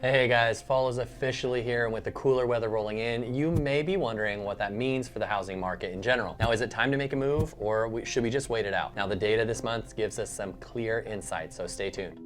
Hey guys, fall is officially here, and with the cooler weather rolling in, you may be wondering what that means for the housing market in general. Now, is it time to make a move, or should we just wait it out? Now, the data this month gives us some clear insights, so stay tuned.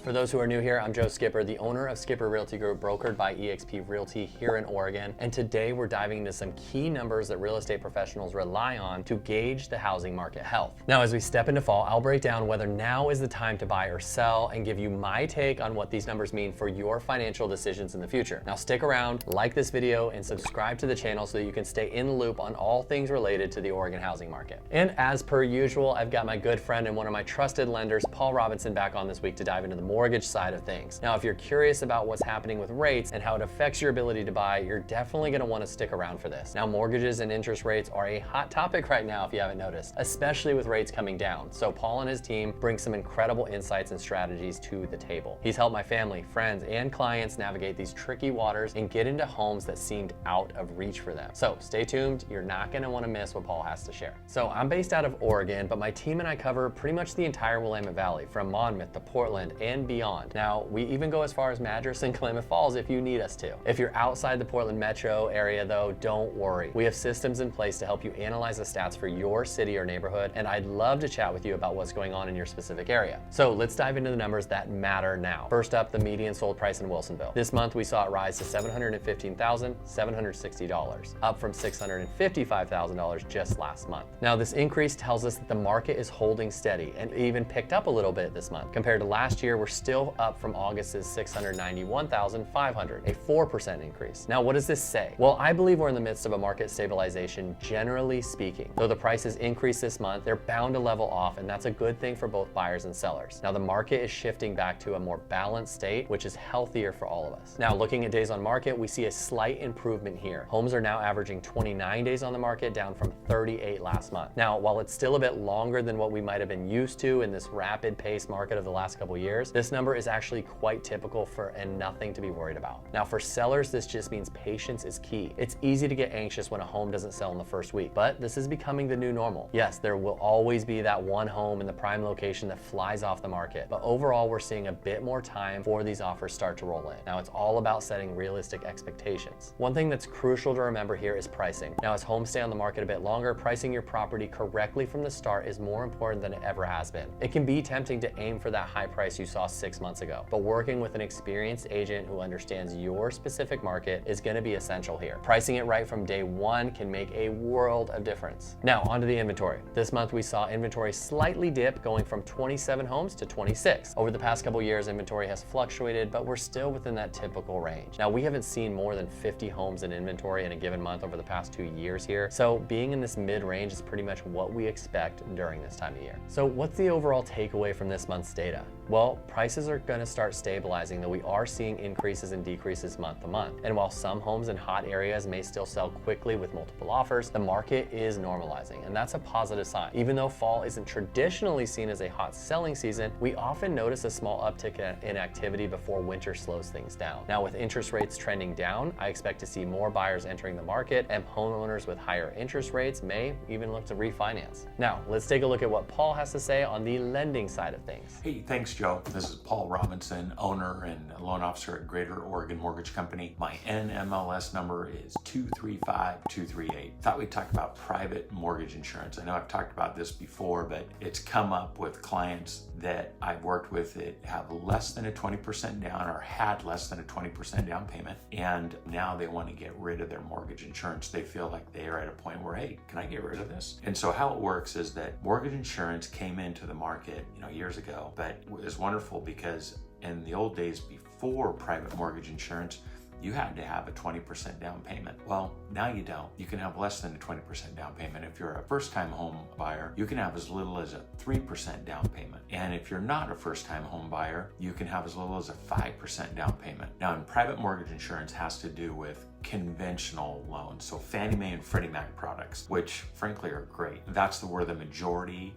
For those who are new here, I'm Joe Skipper, the owner of Skipper Realty Group, brokered by eXp Realty here in Oregon. And today we're diving into some key numbers that real estate professionals rely on to gauge the housing market health. Now, as we step into fall, I'll break down whether now is the time to buy or sell and give you my take on what these numbers mean for your financial decisions in the future. Now, stick around, like this video, and subscribe to the channel so that you can stay in the loop on all things related to the Oregon housing market. And as per usual, I've got my good friend and one of my trusted lenders, Paul Robinson, back on this week to dive into the mortgage side of things. Now, if you're curious about what's happening with rates and how it affects your ability to buy, you're definitely going to want to stick around for this. Now, mortgages and interest rates are a hot topic right now, if you haven't noticed, especially with rates coming down. So Paul and his team bring some incredible insights and strategies to the table. He's helped my family, friends, and clients navigate these tricky waters and get into homes that seemed out of reach for them. So stay tuned. You're not going to want to miss what Paul has to share. So I'm based out of Oregon, but my team and I cover pretty much the entire Willamette Valley, from Monmouth to Portland and beyond. Now, we even go as far as Madras and Klamath Falls if you need us to. If you're outside the Portland metro area though, don't worry. We have systems in place to help you analyze the stats for your city or neighborhood, and I'd love to chat with you about what's going on in your specific area. So let's dive into the numbers that matter now. First up, the median sold price in Wilsonville. This month we saw it rise to $715,760, up from $655,000 just last month. Now, this increase tells us that the market is holding steady and even picked up a little bit this month. Compared to last year, we're still up from August's $691,500, a 4% increase. Now, what does this say? Well, I believe we're in the midst of a market stabilization, generally speaking. Though the prices increased this month, they're bound to level off, and that's a good thing for both buyers and sellers. Now, the market is shifting back to a more balanced state, which is healthier for all of us. Now, looking at days on market, we see a slight improvement here. Homes are now averaging 29 days on the market, down from 38 last month. Now, while it's still a bit longer than what we might have been used to in this rapid pace market of the last couple years, this number is actually quite typical for and nothing to be worried about. Now, for sellers, this just means patience is key. It's easy to get anxious when a home doesn't sell in the first week, but this is becoming the new normal. Yes, there will always be that one home in the prime location that flies off the market, but overall, we're seeing a bit more time before these offers start to roll in. Now, it's all about setting realistic expectations. One thing that's crucial to remember here is pricing. Now, as homes stay on the market a bit longer, pricing your property correctly from the start is more important than it ever has been. It can be tempting to aim for that high price you saw 6 months ago, but working with an experienced agent who understands your specific market is going to be essential here. Pricing it right from day one can make a world of difference. Now, onto the inventory. This month we saw inventory slightly dip, going from 27 homes to 26. Over the past couple years, inventory has fluctuated, but we're still within that typical range. Now, we haven't seen more than 50 homes in inventory in a given month over the past 2 years here, so being in this mid-range is pretty much what we expect during this time of year. So what's the overall takeaway from this month's data? Well, prices are going to start stabilizing, though we are seeing increases and decreases month to month. And while some homes in hot areas may still sell quickly with multiple offers, the market is normalizing, and that's a positive sign. Even though fall isn't traditionally seen as a hot selling season, we often notice a small uptick in activity before winter slows things down. Now, with interest rates trending down, I expect to see more buyers entering the market, and homeowners with higher interest rates may even look to refinance. Now, let's take a look at what Paul has to say on the lending side of things. Hey, thanks, Joe. This is Paul Robinson, owner and loan officer at Greater Oregon Mortgage Company. My NMLS number is 235238. Thought we'd talk about private mortgage insurance. I know I've talked about this before, but it's come up with clients that I've worked with that have less than a 20% down or had less than a 20% down payment, and now they want to get rid of their mortgage insurance. They feel like they are at a point where, hey, can I get rid of this? And so how it works is that mortgage insurance came into the market, years ago, but it was wonderful because in the old days before private mortgage insurance, you had to have a 20% down payment. Well, now you don't. You can have less than a 20% down payment. If you're a first-time home buyer, you can have as little as a 3% down payment. And if you're not a first-time home buyer, you can have as little as a 5% down payment. Now, in private mortgage insurance has to do with conventional loans, so Fannie Mae and Freddie Mac products, which frankly are great. That's where the majority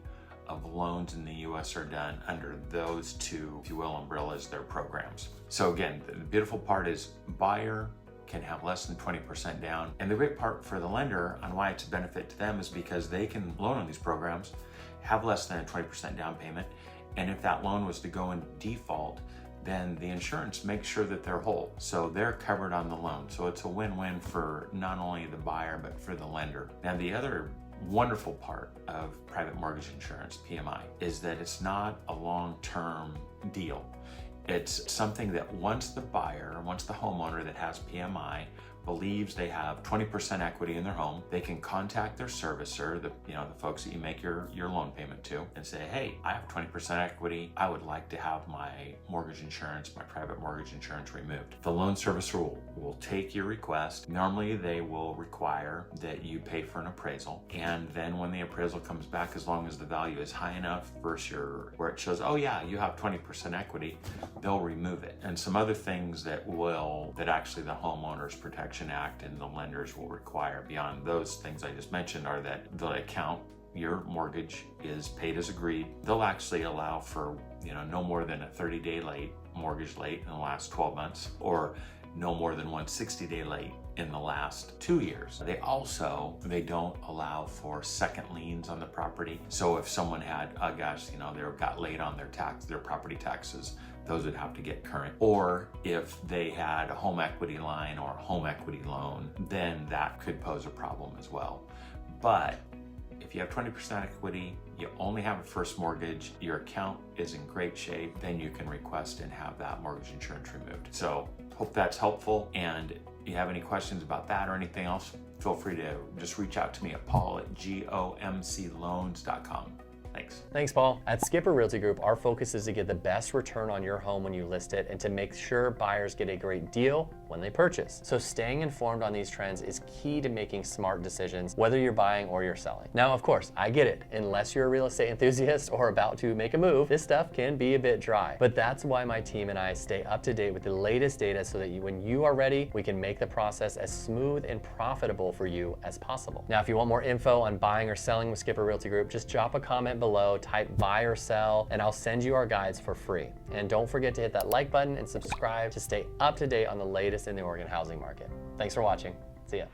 of loans in the US are done under those two, if you will, umbrellas, their programs. So again, the beautiful part is buyer can have less than 20% down. And the great part for the lender on why it's a benefit to them is because they can loan on these programs, have less than a 20% down payment. And if that loan was to go in default, then the insurance makes sure that they're whole. So they're covered on the loan. So it's a win-win for not only the buyer, but for the lender. Now, the other wonderful part of private mortgage insurance, PMI, is that it's not a long-term deal. It's something that once the homeowner that has PMI believes they have 20% equity in their home, they can contact their servicer, the folks that you make your loan payment to, and say, hey, I have 20% equity. I would like to have my mortgage insurance, my private mortgage insurance removed. The loan servicer will take your request. Normally they will require that you pay for an appraisal. And then when the appraisal comes back, as long as the value is high enough versus where it shows, oh yeah, you have 20% equity, they'll remove it. And some other things that actually the Homeowners Protection Act and the lenders will require beyond those things I just mentioned are that the account, your mortgage is paid as agreed. They'll actually allow for, no more than a 30-day mortgage late in the last 12 months, or no more than one 60-day late in the last 2 years. They don't allow for second liens on the property. So if someone had, they got late on their property taxes, those would have to get current. Or if they had a home equity line or a home equity loan, then that could pose a problem as well. But if you have 20% equity, you only have a first mortgage, your account is in great shape, then you can request and have that mortgage insurance removed. So hope that's helpful. And if you have any questions about that or anything else, feel free to just reach out to me at paul@gomcloans.com. Thanks. Thanks, Paul. At Skipper Realty Group, our focus is to get the best return on your home when you list it and to make sure buyers get a great deal when they purchase. So staying informed on these trends is key to making smart decisions, whether you're buying or you're selling. Now, of course, I get it. Unless you're a real estate enthusiast or about to make a move, this stuff can be a bit dry. But that's why my team and I stay up to date with the latest data so that when you are ready, we can make the process as smooth and profitable for you as possible. Now, if you want more info on buying or selling with Skipper Realty Group, just drop a comment below, type buy or sell, and I'll send you our guides for free. And don't forget to hit that like button and subscribe to stay up to date on the latest in the Oregon housing market. Thanks for watching. See ya.